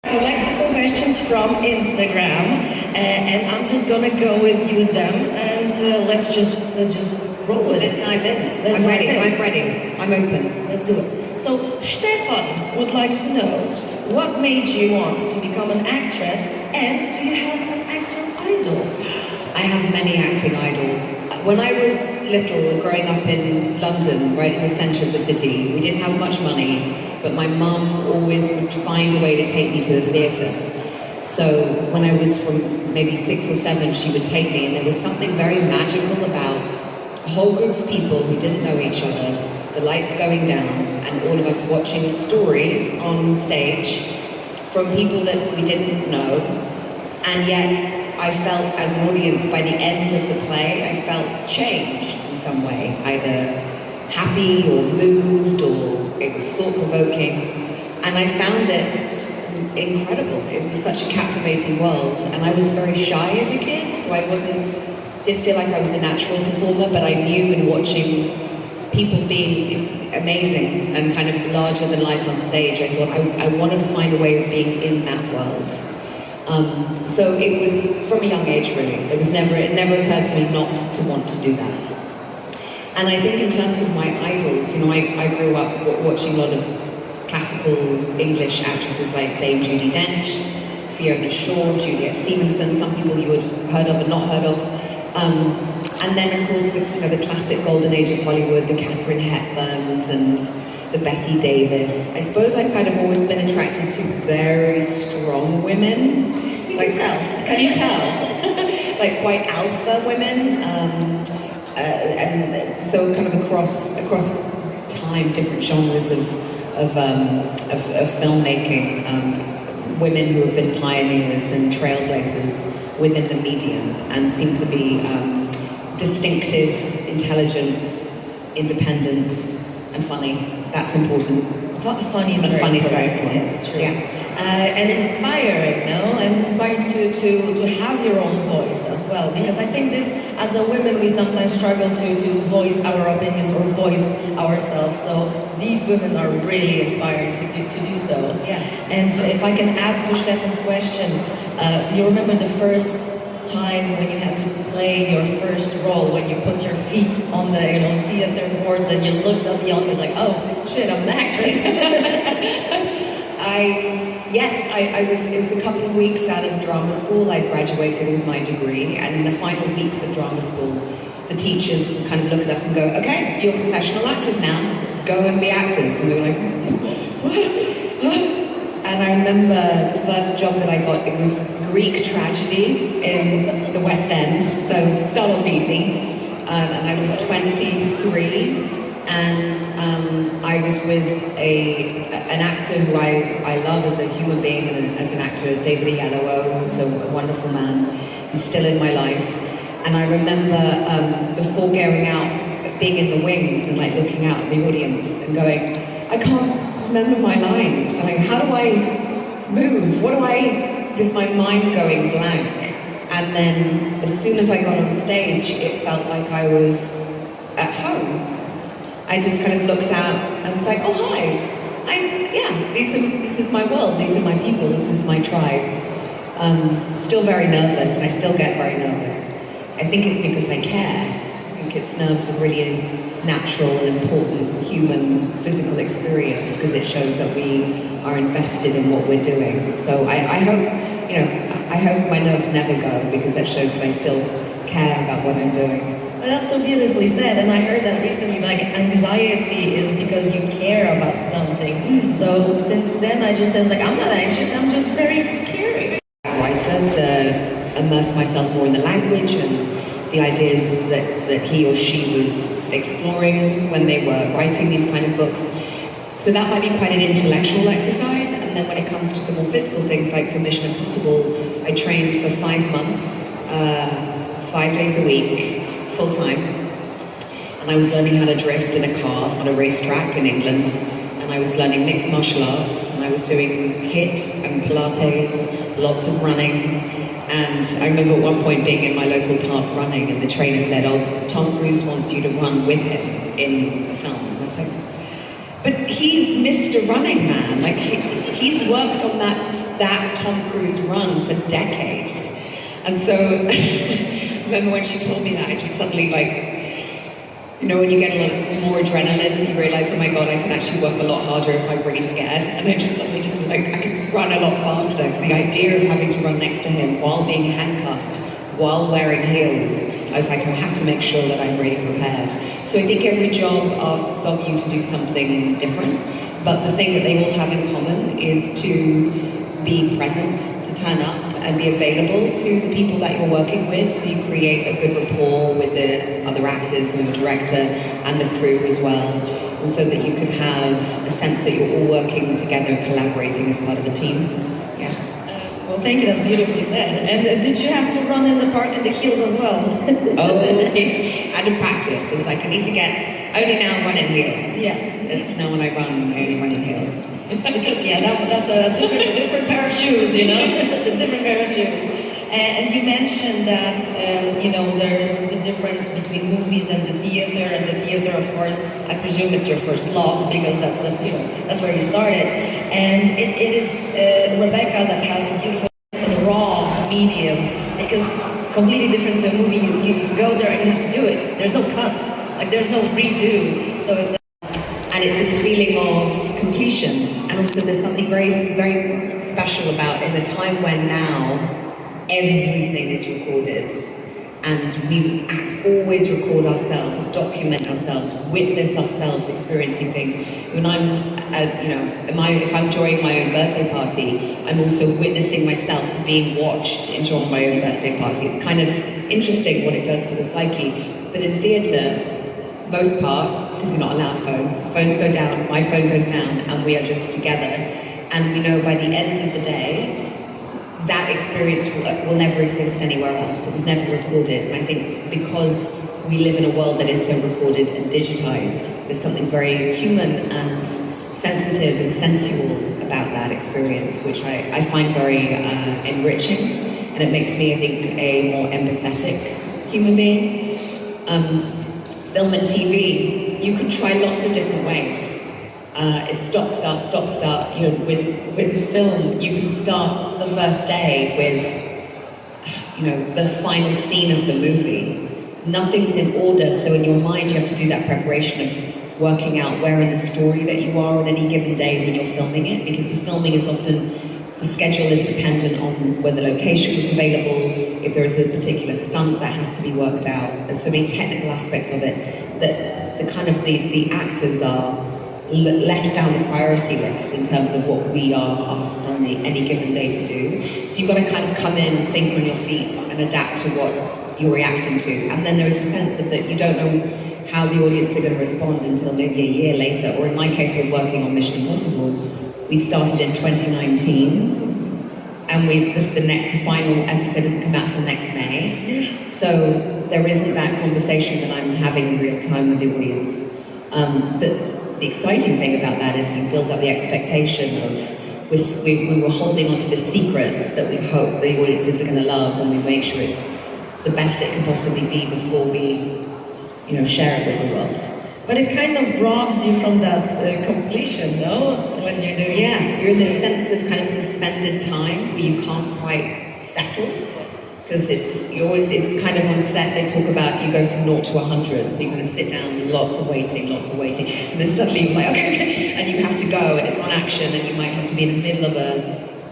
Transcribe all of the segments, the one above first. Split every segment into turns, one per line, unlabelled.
Collectible questions from Instagram, and I'm just gonna go with you them, and let's just roll with it.
Let's dive in.
Let's
I'm
dive
ready.
in.
I'm ready. I'm open.
Let's do it. So Stefan would like to know what made you want to become an actress, and do you have an actor idol?
I have many acting idols. When I was little, growing up in London, right in the centre of the city, we didn't have much money, but my mum always would find a way to take me to the theatre. So when I was from maybe 6 or 7, she would take me, and there was something very magical about a whole group of people who didn't know each other, the lights going down, and all of us watching a story on stage from people that we didn't know, and yet I felt as an audience, by the end of the play, I felt changed in some way, either happy or moved, or it was thought-provoking, and I found it incredible. It was such a captivating world, and I was very shy as a kid, so I didn't feel like I was a natural performer, but I knew in watching people being amazing and kind of larger than life on stage, I thought I want to find a way of being in that world. So it was from a young age, really. It never occurred to me not to want to do that. And I think in terms of my idols, you know, I grew up watching a lot of classical English actresses like Dame Judi Dench, Fiona Shaw, Juliet Stevenson, some people you would have heard of and not heard of. And then, of course, the classic golden age of Hollywood, the Katharine Hepburns and the Bette Davis. I suppose I've kind of always been attracted to very strong women. Can you tell? Like quite alpha women. And so kind of across time, different genres of filmmaking, women who have been pioneers and trailblazers within the medium and seem to be distinctive, intelligent, independent, and funny. That's important.
Funny is very important. It's true.
Yeah.
And inspiring, no? And inspiring to have your own voice as well. Because I think this, as a women, we sometimes struggle to voice our opinions or voice ourselves. So these women are really inspiring to do so.
Yeah.
And if I can add to Stefan's question, do you remember the first time when you had to play your first role, when you put your feet on the theater boards and you looked at the audience like, oh shit, I'm an actress?
It was a couple of weeks out of drama school. I graduated with my degree, and in the final weeks of drama school, the teachers would kind of look at us and go, okay, you're professional actors now, go and be actors. And we were like, and I remember the first job that I got, it was Greek tragedy in the West End, so start off easy. And I was 23, and I was with an actor who I love as a human being and as an actor, David Atwell, who's a wonderful man. He's still in my life. And I remember before going out, being in the wings and like looking out at the audience and going, I can't remember my lines. Like, how do I move? Just my mind going blank. And then as soon as I got on stage, it felt like I was at home. I just kind of looked out and was like, oh hi, this is my world, these are my people, this is my tribe. Still very nervous, and I still get very nervous. I think it's because I care. I think it's nerves are really natural and important human physical experience because it shows that we are invested in what we're doing. So I hope my nerves never go, because that shows that I still care about what I'm doing.
Well, that's so beautifully said, and I heard that recently, like, anxiety is because you care about something. So since then I just says like, I'm not anxious, I'm just very curious.
Writer to immerse myself more in the language and the ideas that he or she was exploring when they were writing these kind of books. So that might be quite an intellectual exercise, and then when it comes to the more physical things, like for Mission Impossible, I trained for 5 months, 5 days a week, full time, and I was learning how to drift in a car on a racetrack in England, and I was learning mixed martial arts, and I was doing HIIT and Pilates, lots of running, and I remember at one point being in my local park running, and the trainer said, oh, Tom Cruise wants you to run with him in the film. And I was like, but he's Mr. Running Man, like he's worked on that that Tom Cruise run for decades. And so, I remember when she told me that, I just suddenly when you get a lot more adrenaline, you realize, oh my God, I can actually work a lot harder if I'm really scared. And I just suddenly was like, I could run a lot faster. Because the idea of having to run next to him while being handcuffed, while wearing heels, I was like, I have to make sure that I'm really prepared. So I think every job asks of you to do something different. But the thing that they all have in common is to be present, to turn up and be available to the people that you're working with, so you create a good rapport with the other actors and the director and the crew as well, and so that you can have a sense that you're all working together, collaborating as part of a team. Yeah.
Well, thank you, that's beautifully said. And did you have to run in the park in the heels as well?
Oh, I had to practice. It was like, I need to only now run in heels.
Yeah.
It's now when I run, I only run in heels.
Yeah, that's a different pair of shoes, you know? That's a different pair of shoes. And you mentioned that, there's the difference between movies and the theater. And the theater, of course, I presume it's your first love, because that's that's where you started. And it is Rebecca that has a beautiful and raw medium, because completely different to a movie. You go there and you have to do it. There's no cut, there's no redo. So it's
this feeling of completion, and also there's something very, very special about in a time when now everything is recorded, and we always record ourselves, document ourselves, witness ourselves experiencing things. When if I'm enjoying my own birthday party, I'm also witnessing myself being watched enjoying my own birthday party. It's kind of interesting what it does to the psyche. But in theatre, most part, because we're not allowed phones go down, my phone goes down, and we are just together. And we know by the end of the day, that experience will never exist anywhere else. It was never recorded. And I think because we live in a world that is so recorded and digitized, there's something very human and sensitive and sensual about that experience, which I find very enriching. And it makes me, I think, a more empathetic human being. Film and TV, you can try lots of different ways. It's stop, start. With film, you can start the first day with, the final scene of the movie. Nothing's in order, so in your mind you have to do that preparation of working out where in the story that you are on any given day when you're filming it, because the filming is often, the schedule is dependent on when the location is available, if there is a particular stunt that has to be worked out. There's so many technical aspects of it that the actors are less down the priority list in terms of what we are asked on any given day to do. So you've got to kind of come in, think on your feet, and adapt to what you're reacting to. And then there is a sense of that you don't know how the audience are going to respond until maybe a year later. Or in my case, we're working on Mission Impossible. We started in 2019, and the final episode doesn't come out till next May. So there isn't that conversation that I'm having in real time with the audience. But the exciting thing about that is you build up the expectation of we were holding on to the secret that we hope the audiences are going to love, and we make sure it's the best it can possibly be before we, share it with the world.
But it kind of robs you from that completion, no? When you're doing...
Yeah, you're in this sense of kind of suspended time where you can't quite settle. Because it's kind of on set, they talk about you go from 0 to 100, so you kind of sit down, lots of waiting, and then suddenly you're like, okay, and you have to go, and it's on action, and you might have to be in the middle of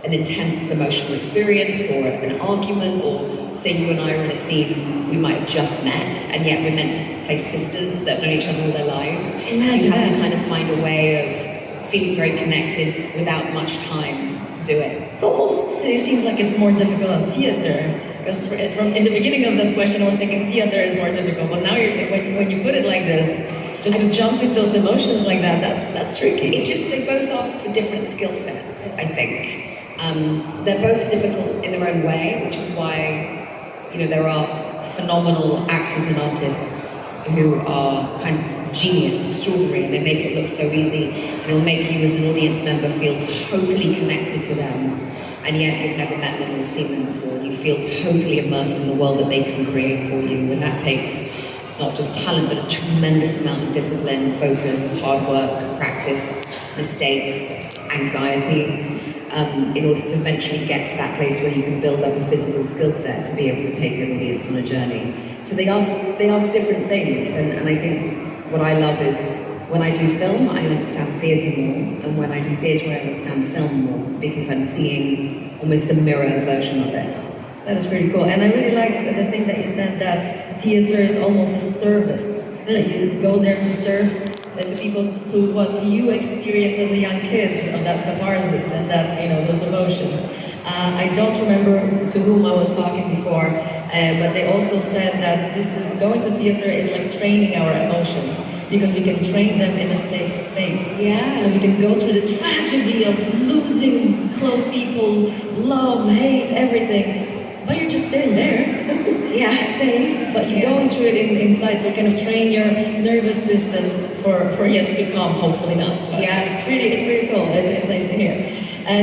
an intense emotional experience, or an argument, or say you and I are in a scene, we might have just met, and yet we're meant to play sisters that have known each other all their lives.
Imagine
so you have
that.
to kind of find a way of feeling very connected without much time to do it.
It seems like it's more difficult in theater. Because in the beginning of that question, I was thinking theater is more difficult, but now when you put it like this, just to jump into those emotions like that, that's tricky.
They both ask for different skill sets, I think. They're both difficult in their own way, which is why, there are phenomenal actors and artists who are kind of genius, extraordinary, and they make it look so easy, and it'll make you as an audience member feel totally connected to them. And yet you've never met them or seen them before. You feel totally immersed in the world that they can create for you. And that takes not just talent, but a tremendous amount of discipline, focus, hard work, practice, mistakes, anxiety. in order to eventually get to that place where you can build up a physical skill set to be able to take an audience on a journey. So they ask different things, and I think what I love is when I do film, I understand theatre more, and when I do theatre, I understand film more, because I'm seeing almost the mirror version of it.
That is pretty cool. And I really like the thing that you said, that theater is almost a service. That you go there to serve to people, to what you experience as a young kid, of that catharsis and that, you know, those emotions. I don't remember to whom I was talking before, but they also said that going to theater is like training our emotions, because we can train them in a safe space.
Yeah.
So we can go through the tragedy of losing close people, love, hate, everything. But you're just sitting there, safe, but you're going through it inside, so you kind of train your nervous system for yet to come, hopefully not. But it's pretty cool, it's nice to hear.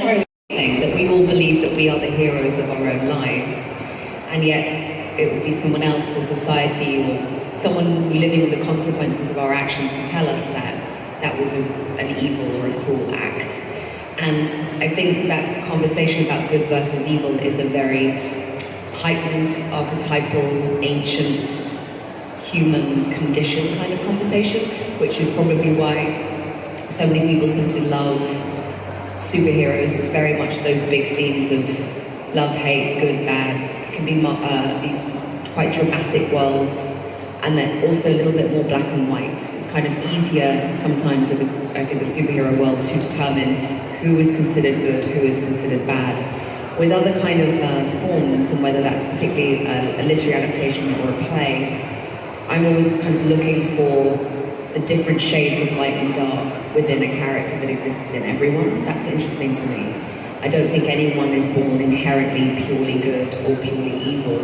Sorry.
That we all believe that we are the heroes of our own lives, and yet it would be someone else or society or someone living with the consequences of our actions who tell us that was an evil or a cruel act. And I think that conversation about good versus evil is a very heightened, archetypal, ancient, human condition kind of conversation, which is probably why so many people seem to love superheroes. It's very much those big themes of love, hate, good, bad. It can be these quite dramatic worlds, and then also a little bit more black and white. It's kind of easier sometimes with I think the superhero world to determine who is considered good, who is considered bad. With other kind of forms, and whether that's particularly a literary adaptation or a play, I'm always kind of looking for the different shades of light and dark within a character that exists in everyone. That's interesting to me. I don't think anyone is born inherently purely good or purely evil.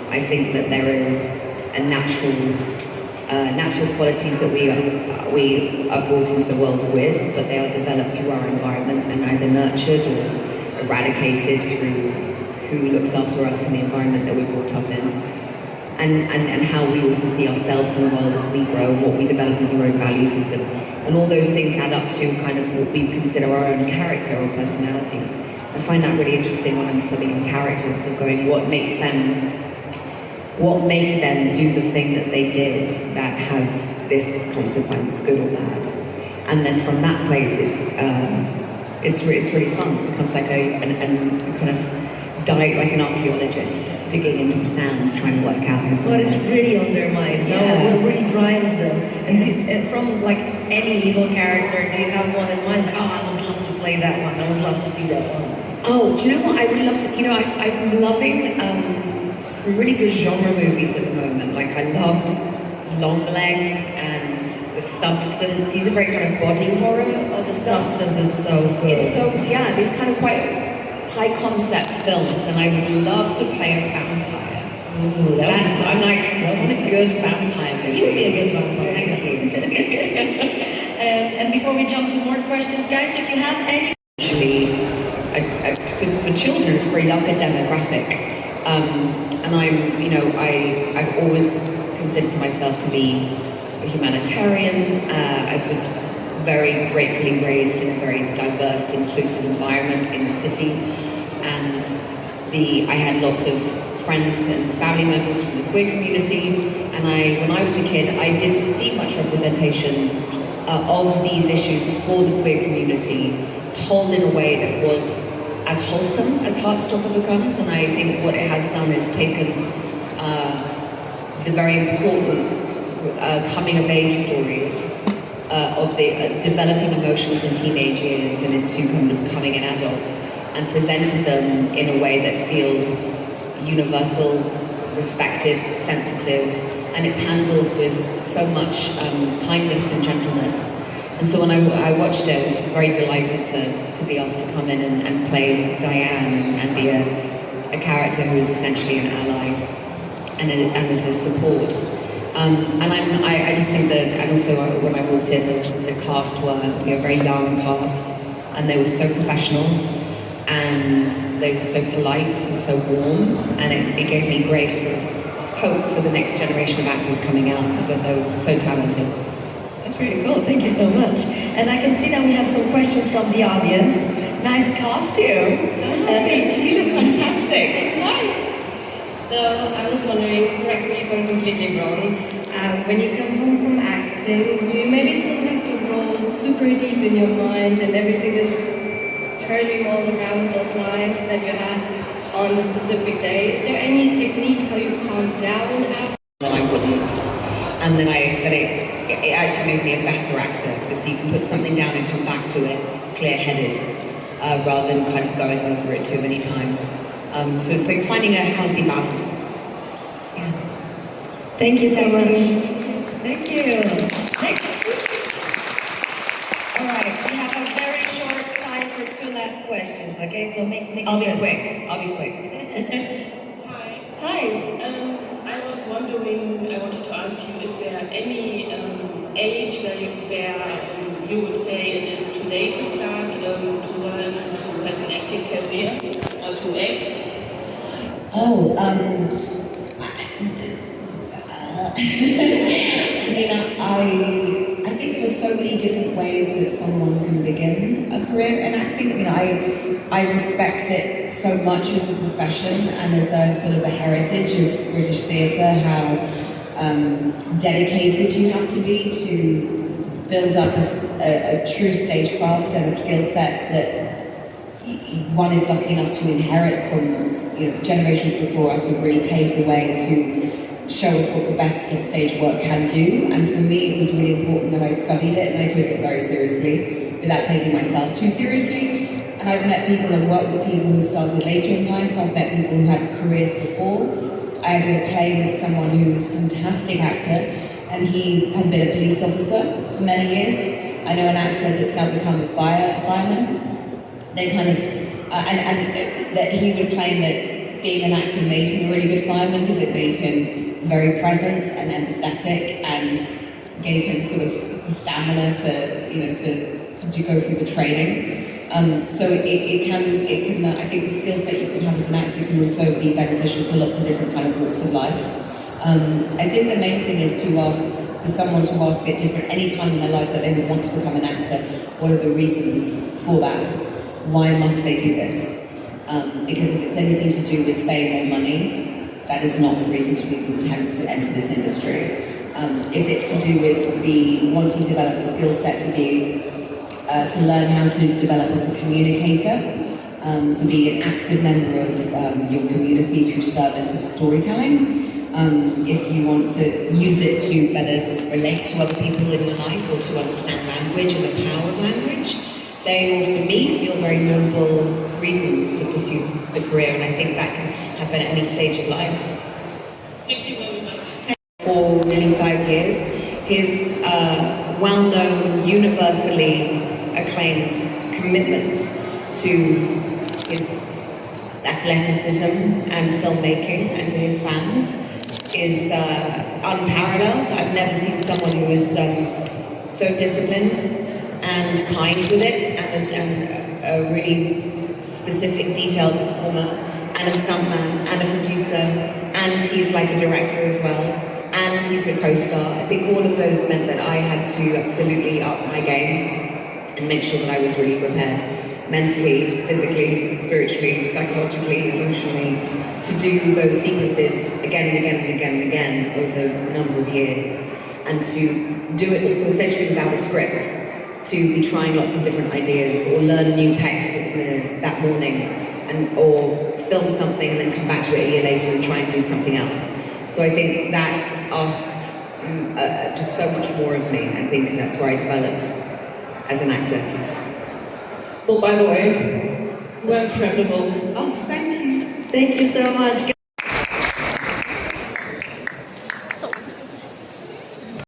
I think that there is a natural qualities that we are brought into the world with, but they are developed through our environment and either nurtured or eradicated through who looks after us in the environment that we're brought up in, and how we also see ourselves in the world as we grow, what we develop as our own value system. And all those things add up to kind of what we consider our own character or personality. I find that really interesting when I'm studying characters, of going, what made them do the thing that they did that has this consequence, good or bad. And then from that place, it's really fun. It becomes like a kind of dive, like an archaeologist digging into the sand, trying to work out.
But it's really on their mind.
Yeah.
What really drives them. And from like any evil character, do you have one in mind? It's like, oh, I would love to play that one. I would love to be that one.
Oh, do you know what? I would love to. You know, I'm loving some really good genre movies at the moment. Like I loved Longlegs and The Substance. These are very kind of body horror.
Oh, The Substance is so good.
It's so, these kind of quite high concept films, and I would love to play a vampire.
Ooh,
I'm like, I want a good vampire movie.
You would be a good vampire.
Thank you.
And before we jump to more questions, guys, if you have any...
Actually, for children, it's for a younger demographic. And I've always considered myself to be a humanitarian. I was very gratefully raised in a very diverse, inclusive environment in the city, and I had lots of friends and family members from the queer community. And when I was a kid, I didn't see much representation of these issues for the queer community, told in a way that was as wholesome as Heartstopper becomes. And I think what it has done is taken the very important coming of age stories of the developing emotions in teenage years and into kind of becoming an adult, and presented them in a way that feels universal, respected, sensitive, and it's handled with so much kindness and gentleness. And so when I watched it, I was very delighted to be asked to come in and play Diane and be a character who is essentially an ally and as a support. And I just think that, and also when I walked in, the cast were a very young cast, and they were so professional, and they were so polite and so warm, and it gave me great sort of hope for the next generation of actors coming out, because they're so talented.
That's really cool, thank you so much. And I can see that we have some questions from the audience. Nice costume.
You look fantastic.
So I was wondering, correct me if I'm completely wrong, when you come home from acting, do you maybe still have the roles super deep in your mind and everything is turning all around those lines that you had on the specific day? Is there any technique how you calm down after?
No, I wouldn't. And then it actually made me a better actor because you can put something down and come back to it clear-headed rather than kind of going over it too many times. So finding a healthy balance. Yeah.
Thank you so much. Thank you. All right, we have a very short time for 2 last questions, okay? So make
I'll be
it
quick.
Hi.
Hi.
I was wondering, I wanted to ask you, is there any age where you would say it is too late to start to learn to have an acting career or to act?
Oh, I think there are so many different ways that someone can begin a career in acting. I respect it so much as a profession and as a sort of a heritage of British theatre, how dedicated you have to be to build up a true stagecraft and a skill set that one is lucky enough to inherit from generations before us who really paved the way to show us what the best of stage work can do. And for me, it was really important that I studied it and I took it very seriously without taking myself too seriously. And I've met people and worked with people who started later in life. I've met people who had careers before. I did a play with someone who was a fantastic actor, and he had been a police officer for many years. I know an actor that's now become a fireman. They kind of, and that he would claim that being an actor made him a really good fireman because it made him very present and empathetic and gave him sort of the stamina to go through the training. So it can I think the skill set you can have as an actor can also be beneficial to lots of different kind of walks of life. I think the main thing is to ask, for someone to ask at any time in their life that they would want to become an actor, what are the reasons for that? Why must they do this? Because if it's anything to do with fame or money, that is not the reason to even attempt to enter this industry. If it's to do with the wanting to develop a skill set to learn how to develop as a communicator, to be an active member of your community through service of storytelling. If you want to use it to better relate to other people in your life or to understand language and the power of language, they all, for me, feel very noble reasons to pursue the career, and I think that can happen at any stage of life.
Thank you very much.
For nearly 5 years, his well-known, universally acclaimed commitment to his athleticism and filmmaking and to his fans is unparalleled. I've never seen someone who is so disciplined and kind with it, and a really specific, detailed performer, and a stuntman, and a producer, and he's like a director as well, and he's a co-star. I think all of those meant that I had to absolutely up my game and make sure that I was really prepared mentally, physically, spiritually, psychologically, emotionally, to do those sequences again and again and again and again over a number of years, and to do it also essentially without a script, to be trying lots of different ideas or learn a new text that morning, or film something and then come back to it a year later and try and do something else. So I think that asked just so much more of me. I think that's where I developed as an actor.
Well, by the way, we're incredible.
Oh, thank you.
Thank you so much.